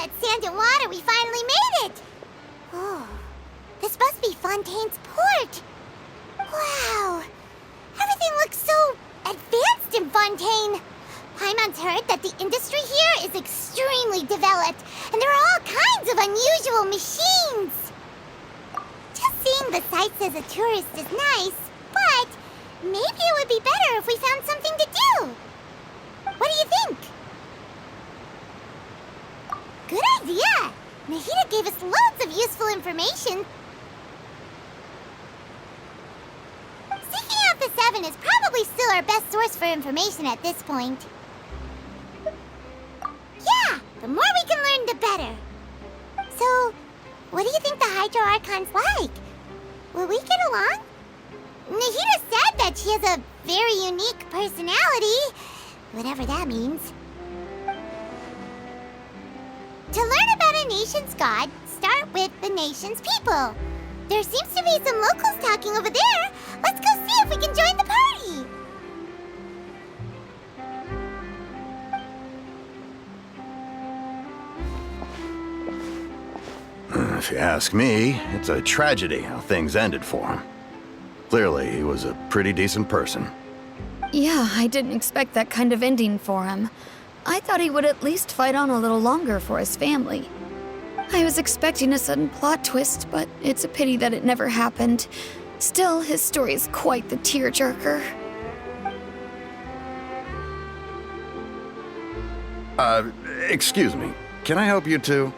at Sand and Water, we finally made it! Oh, this must be Fontaine's port. Wow, everything looks so advanced in Fontaine. Paimon's heard that the industry here is extremely developed, and there are all kinds of unusual machines. Just seeing the sights as a tourist is nice, but maybe it would be better if we found something to do. What do you think? Good idea! Nahida gave us loads of useful information. Seeking out the Seven is probably still our best source for information at this point. Yeah, the more we can learn, the better. So, what do you think the Hydro Archon's like? Will we get along? Nahida said that she has a very unique personality, whatever that means. To learn about a nation's god, start with the nation's people. There seems to be some locals talking over there. Let's go see if we can join the party. If you ask me, it's a tragedy how things ended for him. Clearly, he was a pretty decent person. Yeah, I didn't expect that kind of ending for him. I thought he would at least fight on a little longer for his family. I was expecting a sudden plot twist, but it's a pity that it never happened. Still, his story is quite the tearjerker. Excuse me. Can I help you too?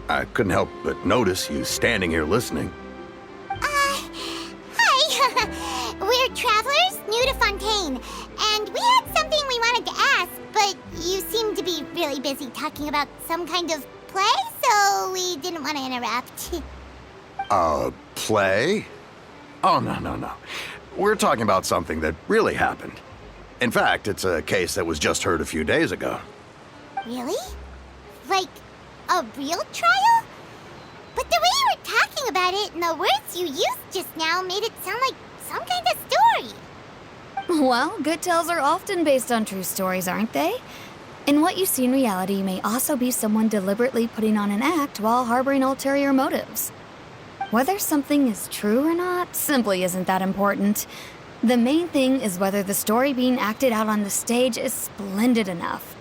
I couldn't help but notice you standing here listening. Hi. We're travelers new to Fontaine, and we had something we wanted to ask, but you seem to be really busy talking about some kind of play, so we didn't want to interrupt. Play? Oh, no. We're talking about something that really happened. In fact, it's a case that was just heard a few days ago. Really? Like, a real trial? But the way you were talking about it and the words you used just now made it sound like some kind of story. Well, good tales are often based on true stories, aren't they? And what you see in reality may also be someone deliberately putting on an act while harboring ulterior motives. Whether something is true or not simply isn't that important. The main thing is whether the story being acted out on the stage is splendid enough.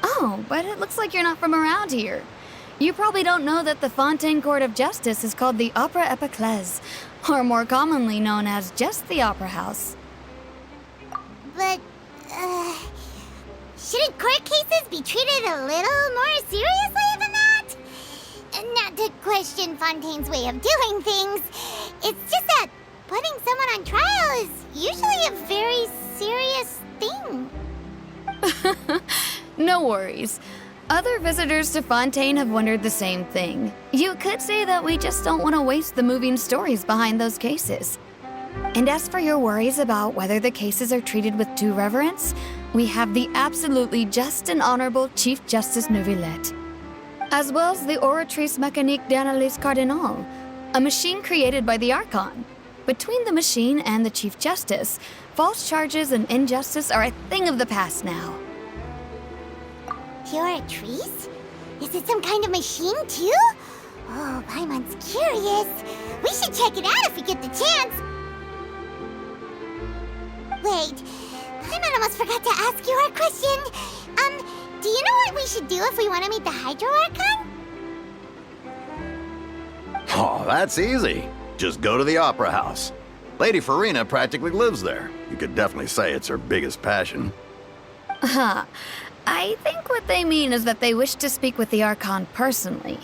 Oh, but it looks like you're not from around here. You probably don't know that the Fontaine Court of Justice is called the Opera Epiclese, or more commonly known as just the Opera House. But, shouldn't court cases be treated a little more seriously than that? Not to question Fontaine's way of doing things. It's just that putting someone on trial is usually a very serious thing. No worries. Other visitors to Fontaine have wondered the same thing. You could say that we just don't want to waste the moving stories behind those cases. And as for your worries about whether the cases are treated with due reverence, we have the absolutely just and honorable Chief Justice Neuvillette, as well as the Oratrice Mécanique d'Analyse Cardinal, a machine created by the Archon. Between the machine and the Chief Justice, false charges and injustice are a thing of the past now. Oratrice? Is it some kind of machine, too? Oh, Paimon's curious. We should check it out if we get the chance. Wait, Paimon almost forgot to ask you our question. Do you know what we should do if we want to meet the Hydro Archon? Oh, that's easy. Just go to the Opera House. Lady Farina practically lives there. You could definitely say it's her biggest passion. Huh. I think what they mean is that they wish to speak with the Archon personally.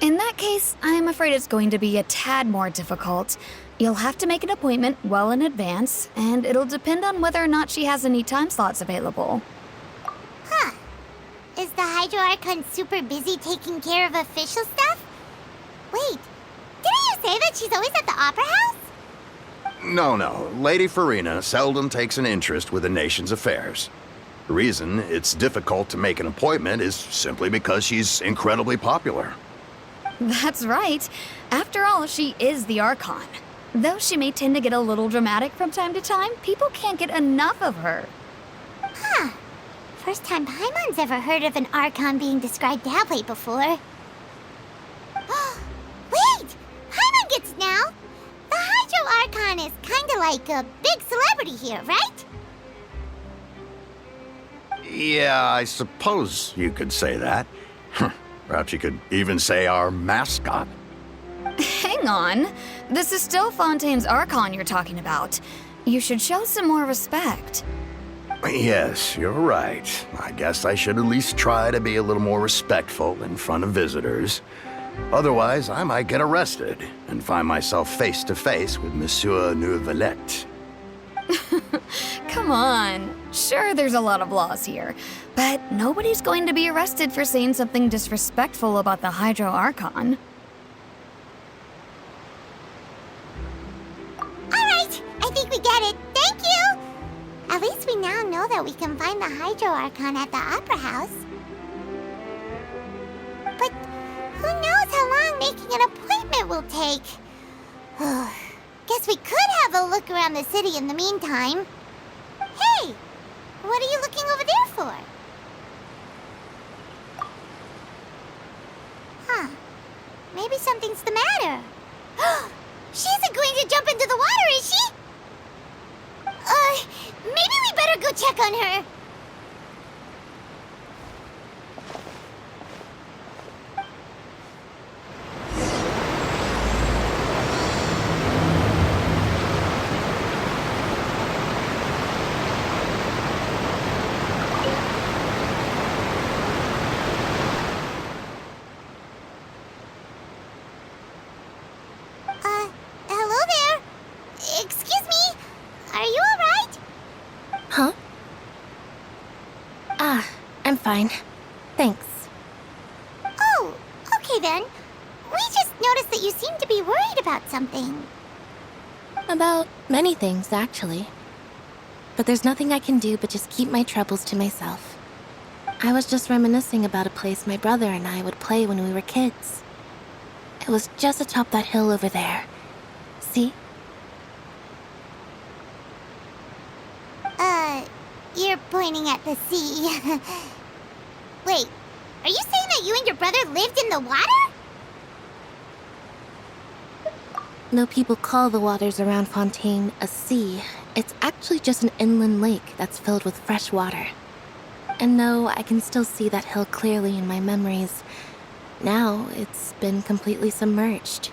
In that case, I'm afraid it's going to be a tad more difficult. You'll have to make an appointment well in advance, and it'll depend on whether or not she has any time slots available. Huh. Is the Hydro Archon super busy taking care of official stuff? Wait, didn't you say that she's always at the Opera House? No. Lady Farina seldom takes an interest with the nation's affairs. The reason it's difficult to make an appointment is simply because she's incredibly popular. That's right. After all, she is the Archon. Though she may tend to get a little dramatic from time to time, people can't get enough of her. Huh. first time Paimon's ever heard of an Archon being described that way before. Wait! Paimon gets now! The Hydro Archon is kinda like a big celebrity here, right? Yeah, I suppose you could say that. Perhaps you could even say our mascot. Hang on. This is still Fontaine's Archon you're talking about. You should show some more respect. Yes, you're right. I guess I should at least try to be a little more respectful in front of visitors. Otherwise, I might get arrested and find myself face to face with Monsieur Neuvillette. Come on. Sure, there's a lot of laws here, but nobody's going to be arrested for saying something disrespectful about the Hydro Archon. Alright, I think we get it. Thank you! At least we now know that we can find the Hydro Archon at the Opera House. But who knows how long making an appointment will take? Guess we could have a look around the city in the meantime. Hey! What are you looking over there for? Huh. Maybe something's the matter. She isn't going to jump into the water, is she? Maybe we better go check on her. Hello there. Excuse me. Are you alright? Huh? I'm fine. Thanks. Oh, okay then. We just noticed that you seem to be worried about something. About many things, actually. But there's nothing I can do but just keep my troubles to myself. I was just reminiscing about a place my brother and I would play when we were kids. It was just atop that hill over there. See? You're pointing at the sea. Wait, are you saying that you and your brother lived in the water? No people call the waters around Fontaine a sea. It's actually just an inland lake that's filled with fresh water. And no, I can still see that hill clearly in my memories. Now, it's been completely submerged.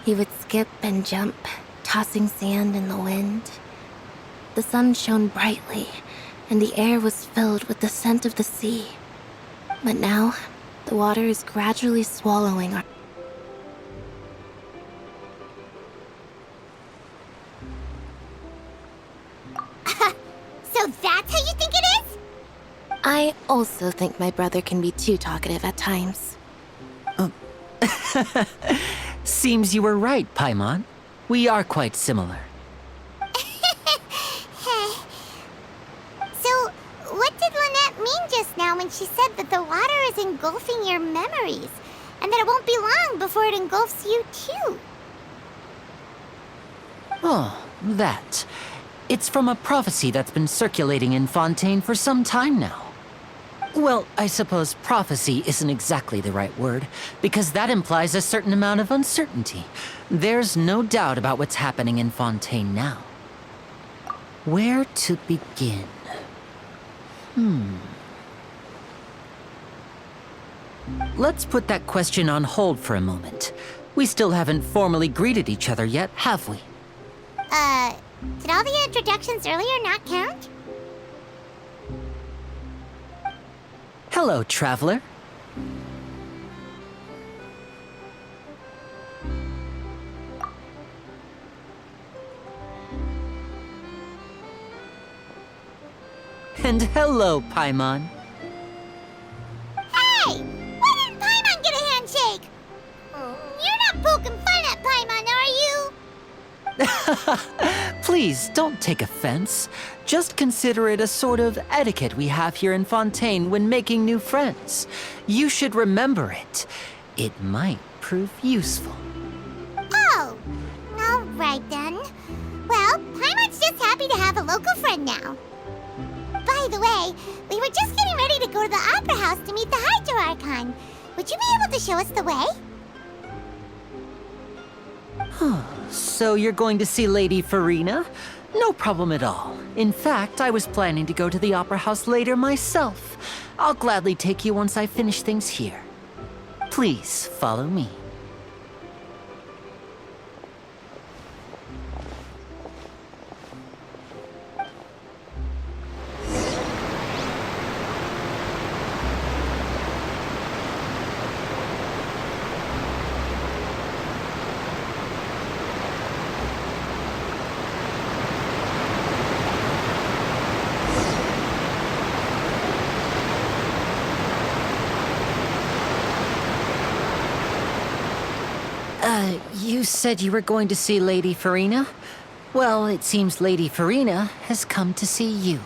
He would skip and jump, tossing sand in the wind. The sun shone brightly, and the air was filled with the scent of the sea. But now, the water is gradually swallowing our... So that's how you think it is? I also think my brother can be too talkative at times. Seems you were right, Paimon. We are quite similar. So, what did Lynette mean just now when she said that the water is engulfing your memories, and that it won't be long before it engulfs you too? Oh, that. It's from a prophecy that's been circulating in Fontaine for some time now. Well, I suppose prophecy isn't exactly the right word, because that implies a certain amount of uncertainty. There's no doubt about what's happening in Fontaine now. Where to begin? Let's put that question on hold for a moment. We still haven't formally greeted each other yet, have we? Did all the introductions earlier not count? Hello, traveler. And hello, Paimon. Hey! Why didn't Paimon get a handshake? You're not poking fun at Paimon, are you? Please, don't take offense. Just consider it a sort of etiquette we have here in Fontaine when making new friends. You should remember it. It might prove useful. Oh, all right then. Well, Paimon's just happy to have a local friend now. By the way, we were just getting ready to go to the Opera House to meet the Hydro Archon. Would you be able to show us the way? So you're going to see Lady Farina? No problem at all. In fact, I was planning to go to the Opera House later myself. I'll gladly take you once I finish things here. Please follow me. You said you were going to see Lady Farina? Well, it seems Lady Farina has come to see you.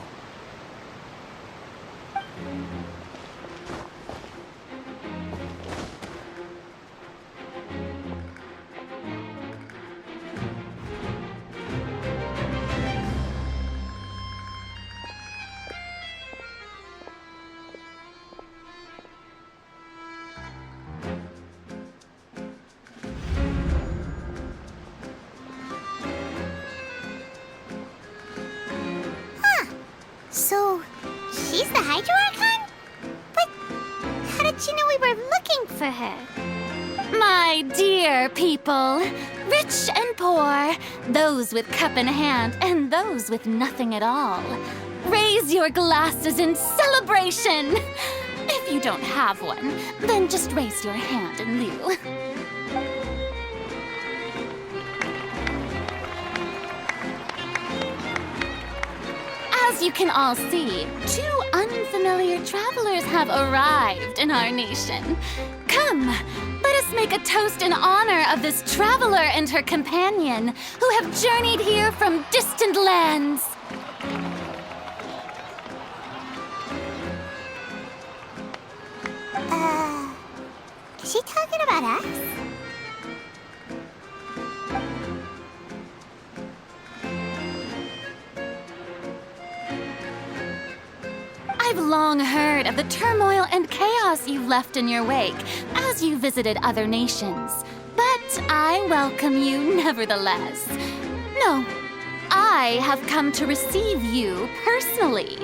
So, she's the Hydro Archon? But how did she know we were looking for her? My dear people, rich and poor, those with cup in hand and those with nothing at all, raise your glasses in celebration! If you don't have one, then just raise your hand in lieu. As you can all see, two unfamiliar travelers have arrived in our nation. Come, let us make a toast in honor of this traveler and her companion who have journeyed here from distant lands. Is she talking about us? I've long heard of the turmoil and chaos you've left in your wake as you visited other nations. But I welcome you nevertheless. No, I have come to receive you personally.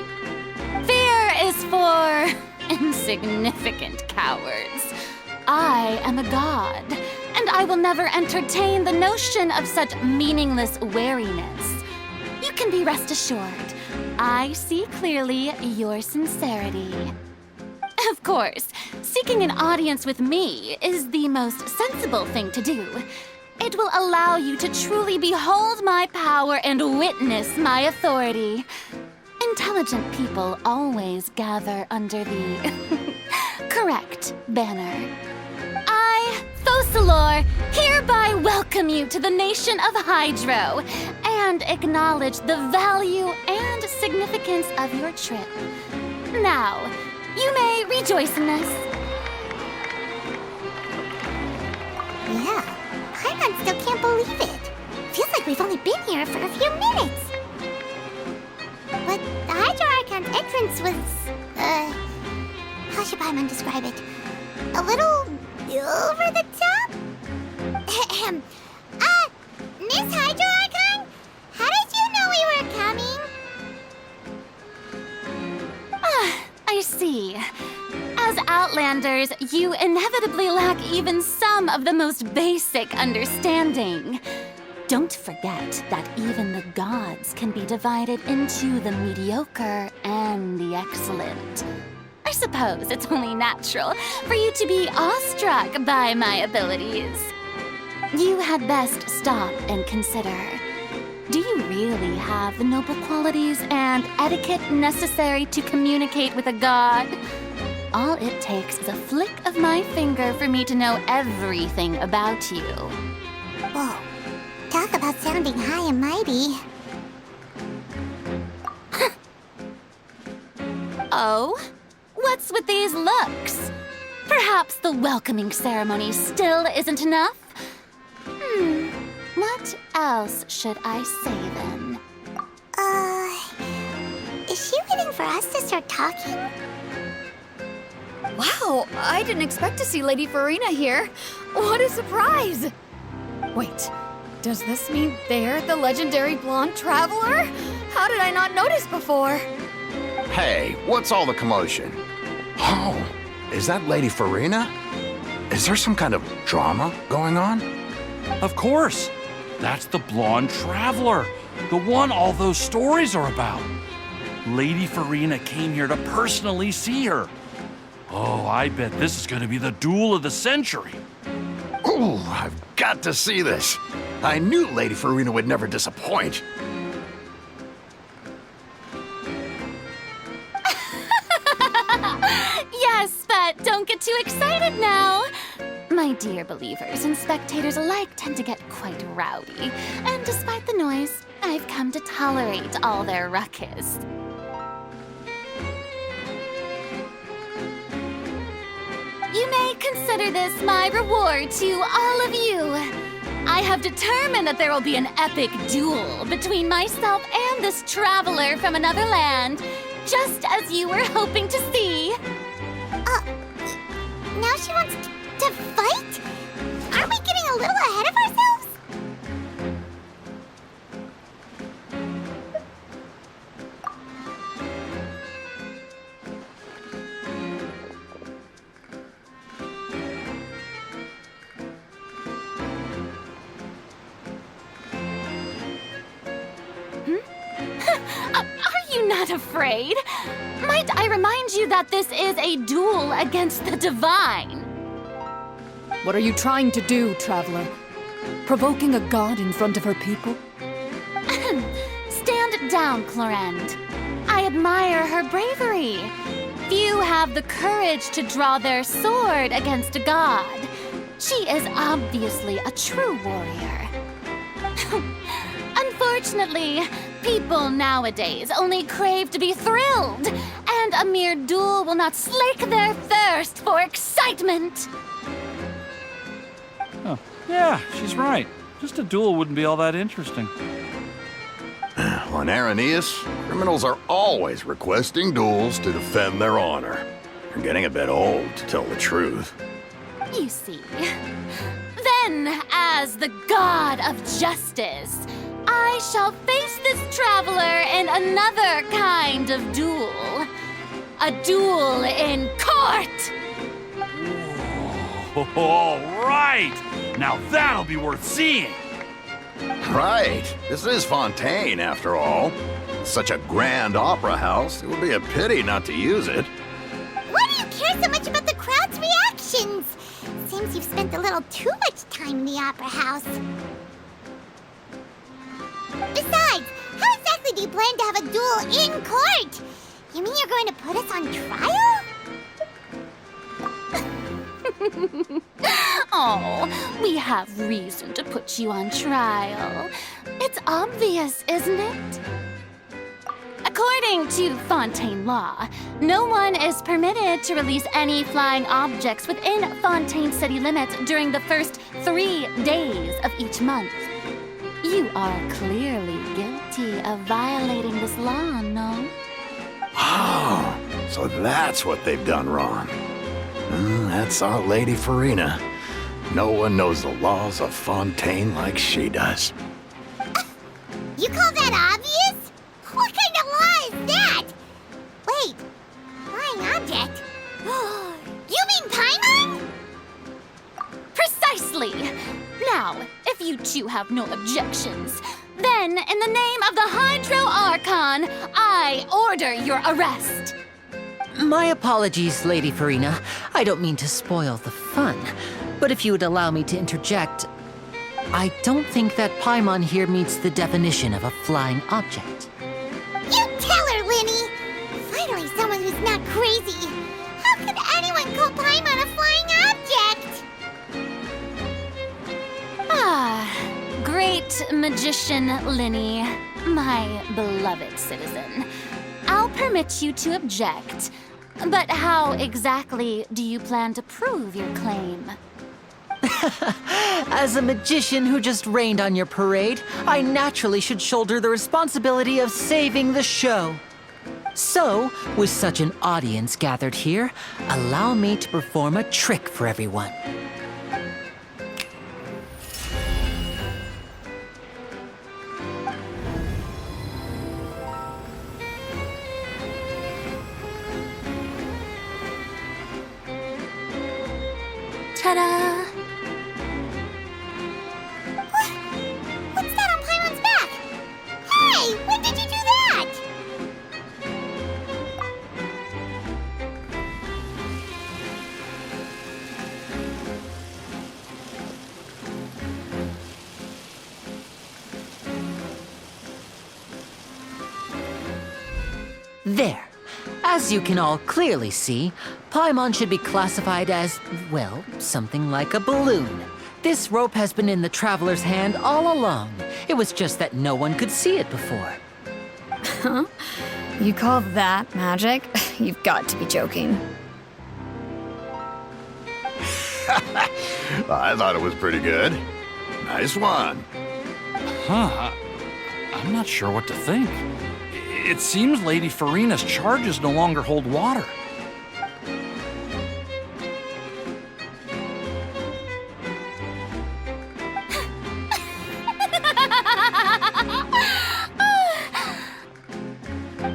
Fear is for insignificant cowards. I am a god, and I will never entertain the notion of such meaningless wariness. You can be rest assured. I see clearly your sincerity. Of course, seeking an audience with me is the most sensible thing to do. It will allow you to truly behold my power and witness my authority. Intelligent people always gather under the correct banner. I, Thosalor, hereby welcome you to the nation of Hydro and acknowledge the value and significance of your trip. Now, you may rejoice in this. Yeah, Paimon still can't believe it. Feels like we've only been here for a few minutes. But the Hydro Archon's entrance was, how should Paimon describe it? A little over the top? Miss Hydro Archon? How did you know we were coming? I see. As Outlanders, you inevitably lack even some of the most basic understanding. Don't forget that even the gods can be divided into the mediocre and the excellent. I suppose it's only natural for you to be awestruck by my abilities. You had best stop and consider. Do you really have the noble qualities and etiquette necessary to communicate with a god? All it takes is a flick of my finger for me to know everything about you. Whoa, talk about sounding high and mighty. Oh? What's with these looks? Perhaps the welcoming ceremony still isn't enough? What else should I say then? Is she waiting for us to start talking? Wow, I didn't expect to see Lady Farina here. What a surprise! Wait, does this mean they're the legendary blonde traveler? How did I not notice before? Hey, what's all the commotion? Oh, is that Lady Farina? Is there some kind of drama going on? Of course. That's the blonde traveler, the one all those stories are about. Lady Farina came here to personally see her. Oh, I bet this is going to be the duel of the century. Ooh, I've got to see this. I knew Lady Farina would never disappoint. Yes, but don't get too excited now. My dear believers and spectators alike tend to get quite rowdy, and despite the noise, I've come to tolerate all their ruckus. You may consider this my reward to all of you. I have determined that there will be an epic duel between myself and this traveler from another land, just as you were hoping to see. Now she wants to fight? Aren't we getting a little ahead of ourselves? Are you not afraid? Might I remind you that this is a duel against the divine? What are you trying to do, traveler? Provoking a god in front of her people? Stand down, Clorend. I admire her bravery. Few have the courage to draw their sword against a god. She is obviously a true warrior. Unfortunately, people nowadays only crave to be thrilled, and a mere duel will not slake their thirst for excitement. Oh, yeah, she's right. Just a duel wouldn't be all that interesting. On Aranias, criminals are always requesting duels to defend their honor. You're getting a bit old, to tell the truth. You see. Then, as the god of justice, I shall face this traveler in another kind of duel. A duel in court! All right! Now that'll be worth seeing! Right. This is Fontaine, after all. Such a grand opera house, it would be a pity not to use it. Why do you care so much about the crowd's reactions? Seems you've spent a little too much time in the opera house. Besides, how exactly do you plan to have a duel in court? You mean you're going to put us on trial? Oh, we have reason to put you on trial. It's obvious, isn't it? According to Fontaine law, no one is permitted to release any flying objects within Fontaine city limits during the first 3 days of each month. You are clearly guilty of violating this law, no? Oh, so that's what they've done wrong. That's our Lady Farina. No one knows the laws of Fontaine like she does. You call that obvious? What kind of law is that? Wait, flying object? You mean Paimon? Precisely! Now, if you two have no objections, then in the name of the Hydro Archon, I order your arrest. My apologies, Lady Farina. I don't mean to spoil the fun. But if you would allow me to interject, I don't think that Paimon here meets the definition of a flying object. You tell her, Linny! Finally someone who's not crazy. How could anyone call Paimon a flying object? Ah, great magician Linny, my beloved citizen. I'll permit you to object, but how exactly do you plan to prove your claim? As a magician who just rained on your parade, I naturally should shoulder the responsibility of saving the show. So, with such an audience gathered here, allow me to perform a trick for everyone. Ta-da! What's that on Paimon's back? Hey, when did you do that? There. As you can all clearly see, Paimon should be classified as, well, something like a balloon. This rope has been in the traveler's hand all along. It was just that no one could see it before. Huh? You call that magic? You've got to be joking. I thought it was pretty good. Nice one. Huh. I'm not sure what to think. It seems Lady Farina's charges no longer hold water.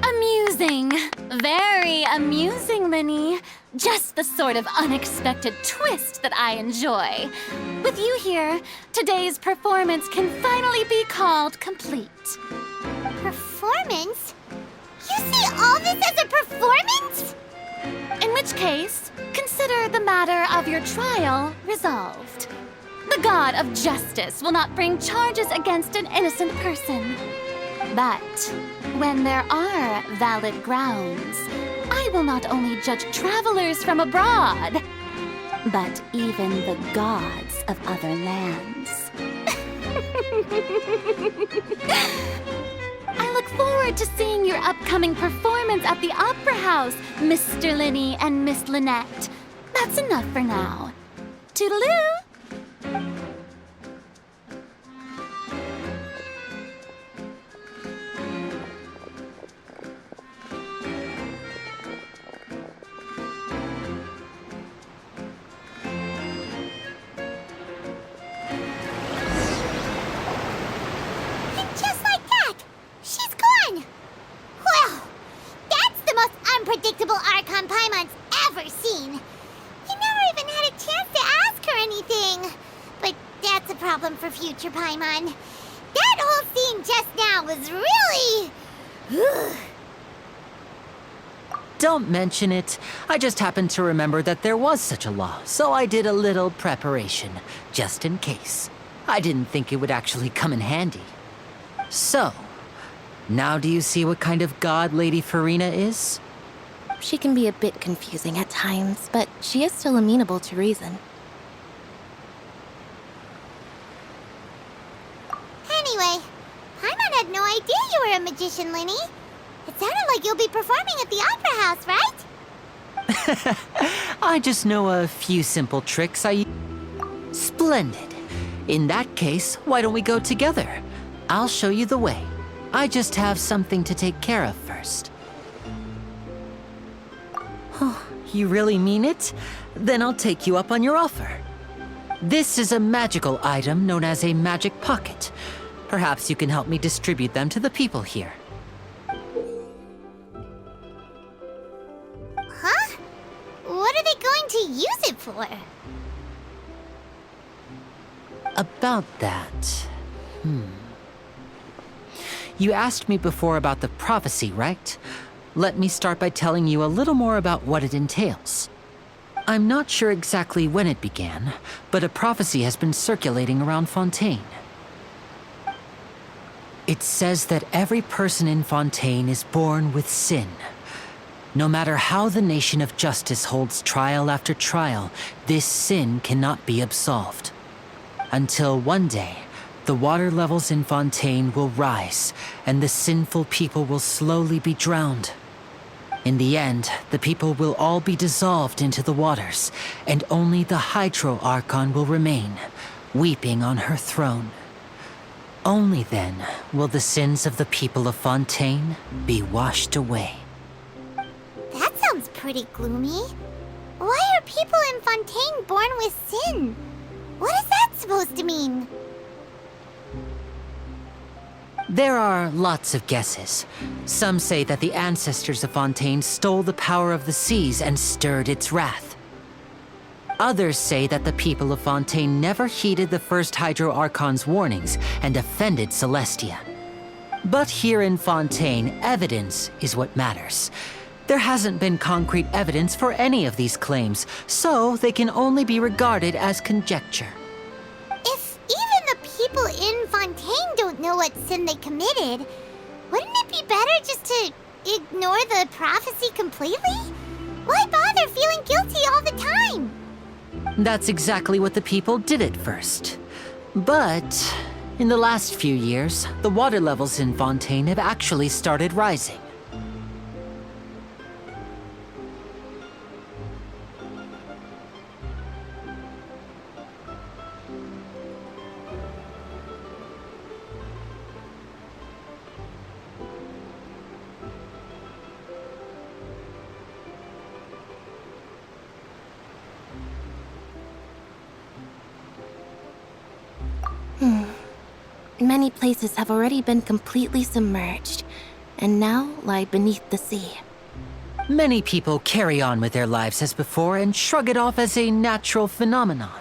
Amusing. Very amusing, Linny. Just the sort of unexpected twist that I enjoy. With you here, today's performance can finally be called complete. Performance? You see all this as a performance? In which case, consider the matter of your trial resolved. The god of justice will not bring charges against an innocent person. But when there are valid grounds, I will not only judge travelers from abroad, but even the gods of other lands. I look forward to seeing your upcoming performance at the Opera House, Mr. Linny and Miss Lynette. That's enough for now. Toodaloo! Unpredictable Archon Paimon's ever seen. You never even had a chance to ask her anything. But that's a problem for future Paimon. That whole scene just now was really... Don't mention it. I just happened to remember that there was such a law, so I did a little preparation, just in case. I didn't think it would actually come in handy. So, now do you see what kind of god Lady Farina is? She can be a bit confusing at times, but she is still amenable to reason. Anyway, Paimon had no idea you were a magician, Linny. It sounded like you'll be performing at the Opera House, right? I just know a few simple tricks Splendid. In that case, why don't we go together? I'll show you the way. I just have something to take care of first. Oh, you really mean it? Then I'll take you up on your offer. This is a magical item known as a magic pocket. Perhaps you can help me distribute them to the people here. Huh? What are they going to use it for? About that... You asked me before about the prophecy, right? Let me start by telling you a little more about what it entails. I'm not sure exactly when it began, but a prophecy has been circulating around Fontaine. It says that every person in Fontaine is born with sin. No matter how the nation of justice holds trial after trial, this sin cannot be absolved. Until one day, the water levels in Fontaine will rise, and the sinful people will slowly be drowned. In the end, the people will all be dissolved into the waters, and only the Hydro Archon will remain, weeping on her throne. Only then will the sins of the people of Fontaine be washed away. pretty gloomy. Why are people in Fontaine born with sin? What is that supposed to mean? There are lots of guesses. Some say that the ancestors of Fontaine stole the power of the seas and stirred its wrath. Others say that the people of Fontaine never heeded the first Hydro Archon's warnings and offended Celestia. But here in Fontaine, evidence is what matters. There hasn't been concrete evidence for any of these claims, so they can only be regarded as conjecture. If even the people in Fontaine don't know what sin they committed, wouldn't it be better just to ignore the prophecy completely? Why bother feeling guilty all the time? That's exactly what the people did at first. But in the last few years, the water levels in Fontaine have actually started rising. Many places have already been completely submerged, and now lie beneath the sea. Many people carry on with their lives as before and shrug it off as a natural phenomenon.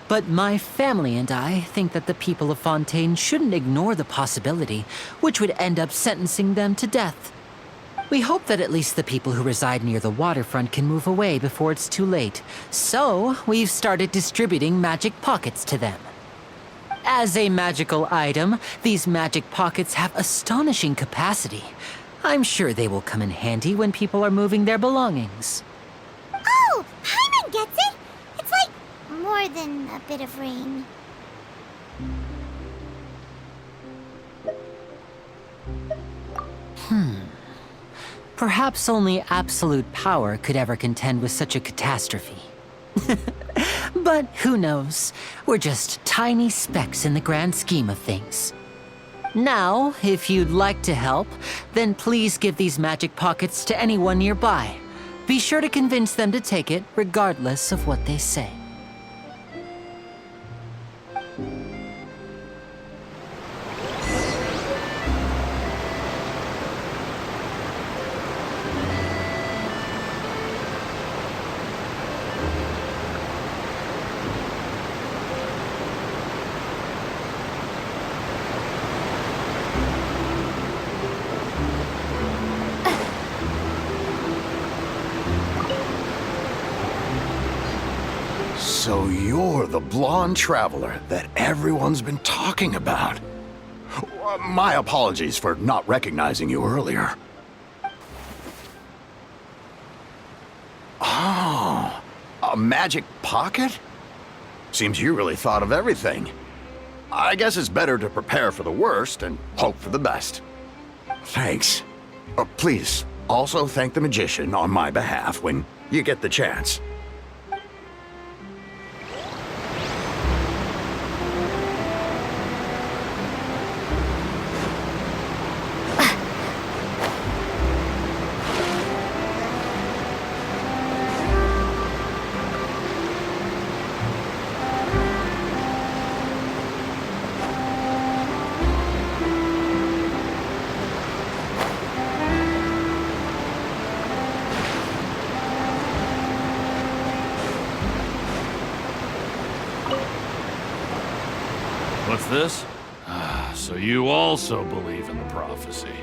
But my family and I think that the people of Fontaine shouldn't ignore the possibility, which would end up sentencing them to death. We hope that at least the people who reside near the waterfront can move away before it's too late. So, we've started distributing magic pockets to them. As a magical item, these magic pockets have astonishing capacity. I'm sure they will come in handy when people are moving their belongings. Oh, Hyman gets it! It's like more than a bit of rain. Perhaps only absolute power could ever contend with such a catastrophe. But who knows? We're just tiny specks in the grand scheme of things. Now, if you'd like to help, then please give these magic pockets to anyone nearby. Be sure to convince them to take it, regardless of what they say. So you're the blonde traveler that everyone's been talking about. My apologies for not recognizing you earlier. Oh, a magic pocket? Seems you really thought of everything. I guess it's better to prepare for the worst and hope for the best. Thanks. Please, also thank the magician on my behalf when you get the chance. What's this? So you also believe in the prophecy.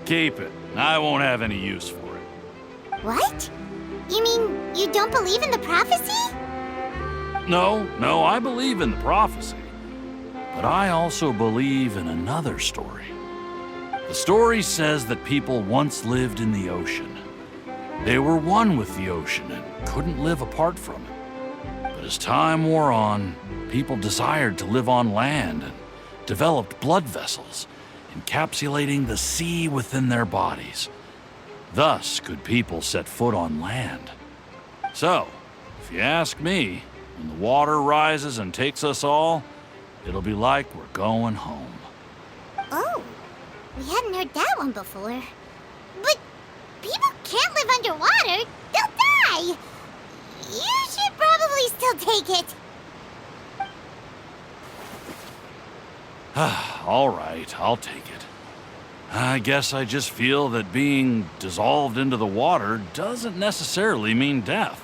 Keep it. I won't have any use for it. What? You mean you don't believe in the prophecy? No, I believe in the prophecy. But I also believe in another story. The story says that people once lived in the ocean. They were one with the ocean and couldn't live apart from it. But as time wore on, people desired to live on land and developed blood vessels, encapsulating the sea within their bodies. Thus could people set foot on land. So, if you ask me, when the water rises and takes us all, it'll be like we're going home. Oh, we hadn't heard that one before. But people can't can't live underwater. They'll die. You should probably still take it. All right, I'll take it. I guess I just feel that being dissolved into the water doesn't necessarily mean death.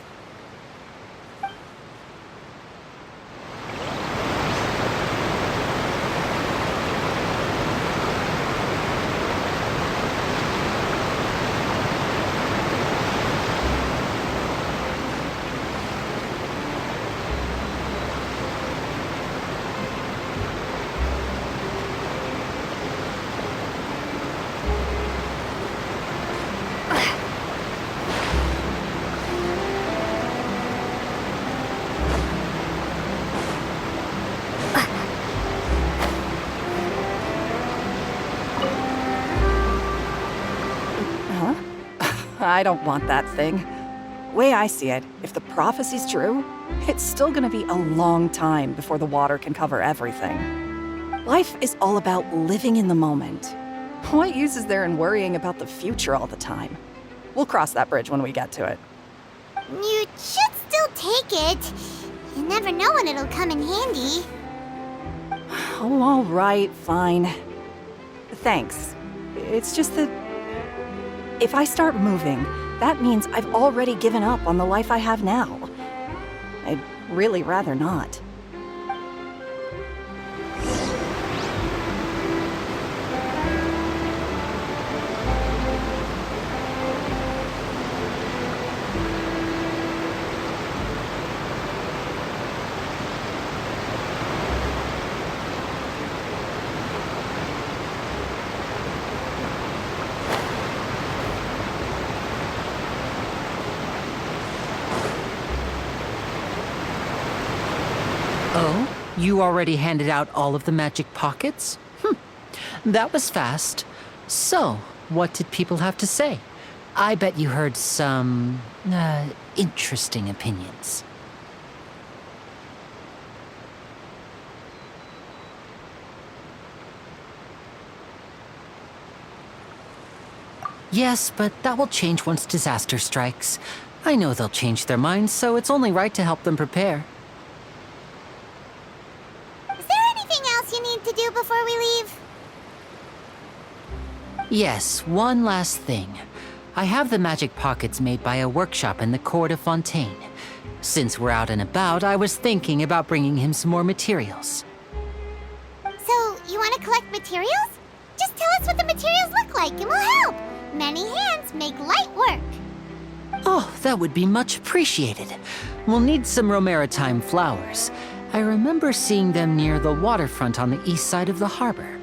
I don't want that thing. Way I see it, if the prophecy's true, it's still gonna be a long time before the water can cover everything. Life is all about living in the moment. What use is there in worrying about the future all the time? We'll cross that bridge when we get to it. You should still take it. You never know when it'll come in handy. Oh, all right, fine. Thanks. It's just that if I start moving, that means I've already given up on the life I have now. I'd really rather not. Oh? You already handed out all of the magic pockets? That was fast. So, what did people have to say? I bet you heard some, interesting opinions. Yes, but that will change once disaster strikes. I know they'll change their minds, so it's only right to help them prepare. Is there anything else you need to do before we leave? Yes, one last thing. I have the magic pockets made by a workshop in the court of Fontaine. Since we're out and about, I was thinking about bringing him some more materials. So, you want to collect materials? Just tell us what the materials look like and we'll help. Many hands make light work. Oh, that would be much appreciated. We'll need some Romaritime flowers. I remember seeing them near the waterfront on the east side of the harbor.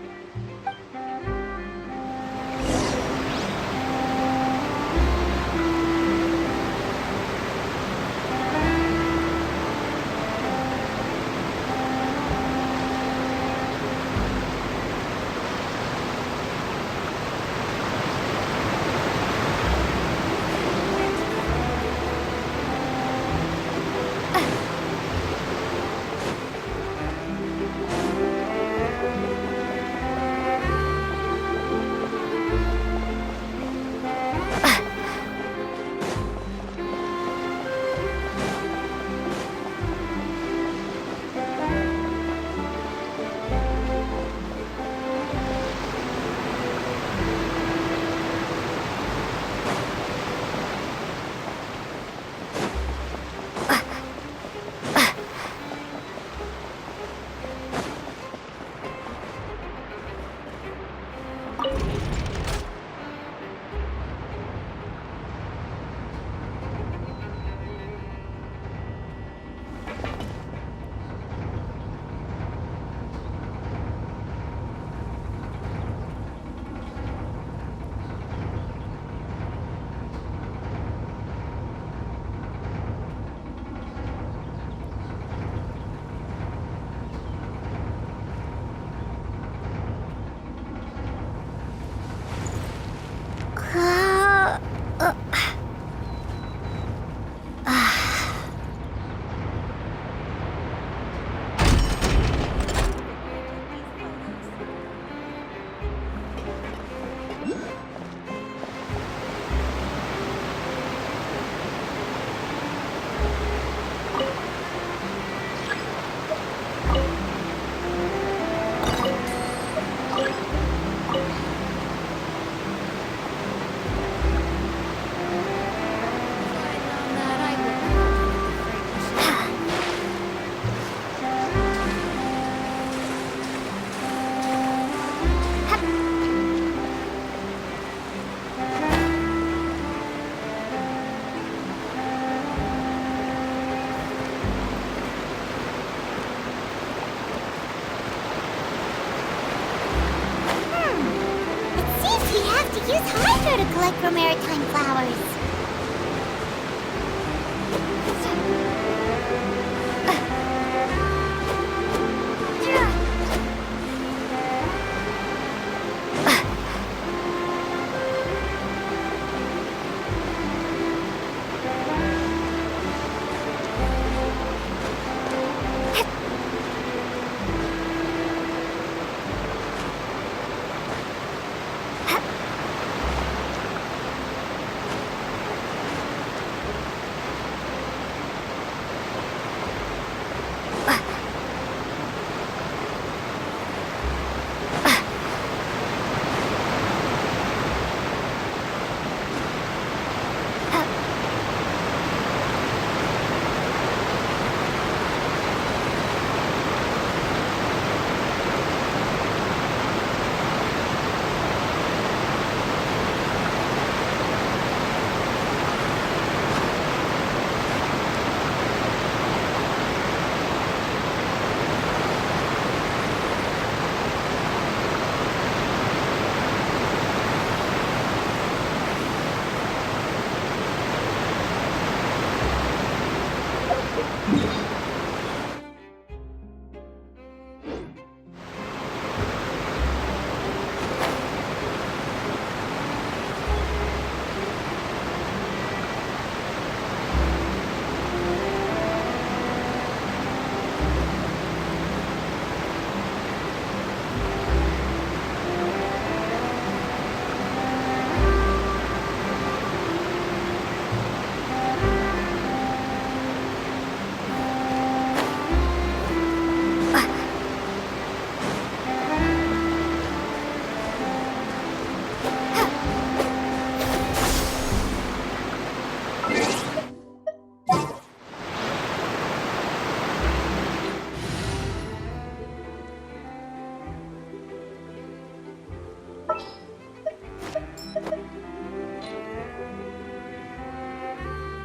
like for maritime flowers.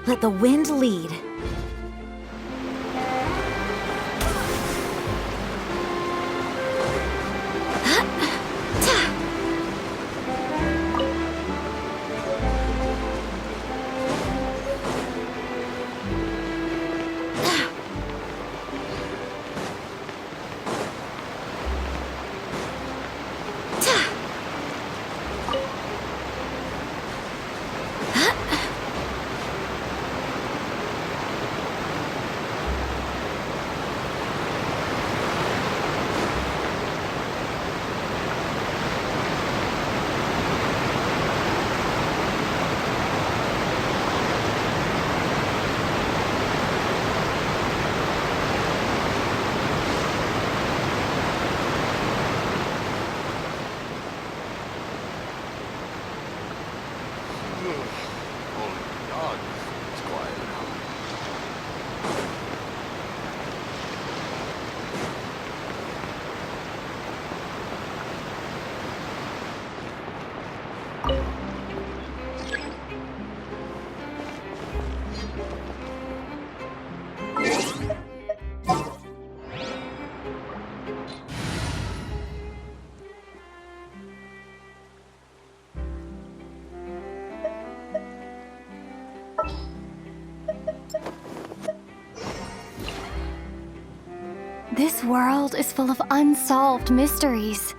Let the wind lead. This world is full of unsolved mysteries.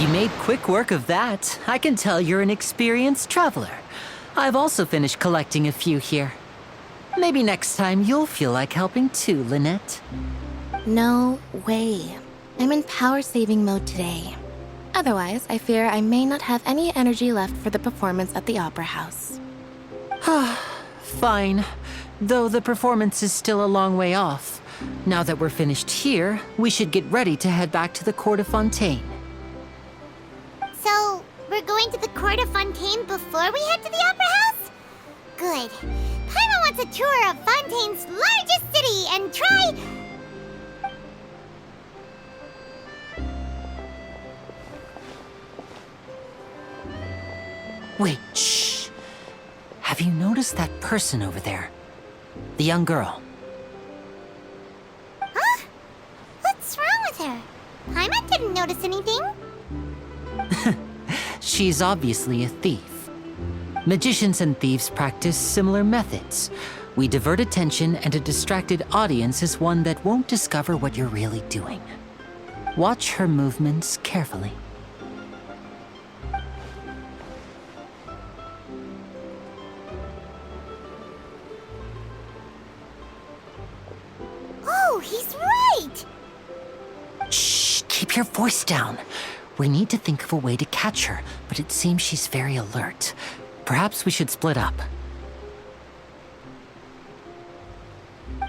You made quick work of that. I can tell you're an experienced traveler. I've also finished collecting a few here. Maybe next time you'll feel like helping too, Lynette. No way. I'm in power-saving mode today. Otherwise, I fear I may not have any energy left for the performance at the Opera House. Fine. Though the performance is still a long way off. Now that we're finished here, we should get ready to head back to the Court of Fontaine. So, we're going to the Court of Fontaine before we head to the Opera House? Good. Paimon wants a tour of Fontaine's largest city and try... Wait, shh. Have you noticed that person over there? The young girl. Huh? What's wrong with her? Paimon didn't notice anything. She's obviously a thief. Magicians and thieves practice similar methods. We divert attention, and a distracted audience is one that won't discover what you're really doing. Watch her movements carefully. Oh, he's right! Shh, keep your voice down. We need to think of a way to catch her, but it seems she's very alert. Perhaps we should split up.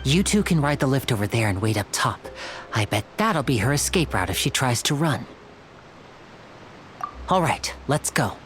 You two can ride the lift over there and wait up top. I bet that'll be her escape route if she tries to run. All right, let's go.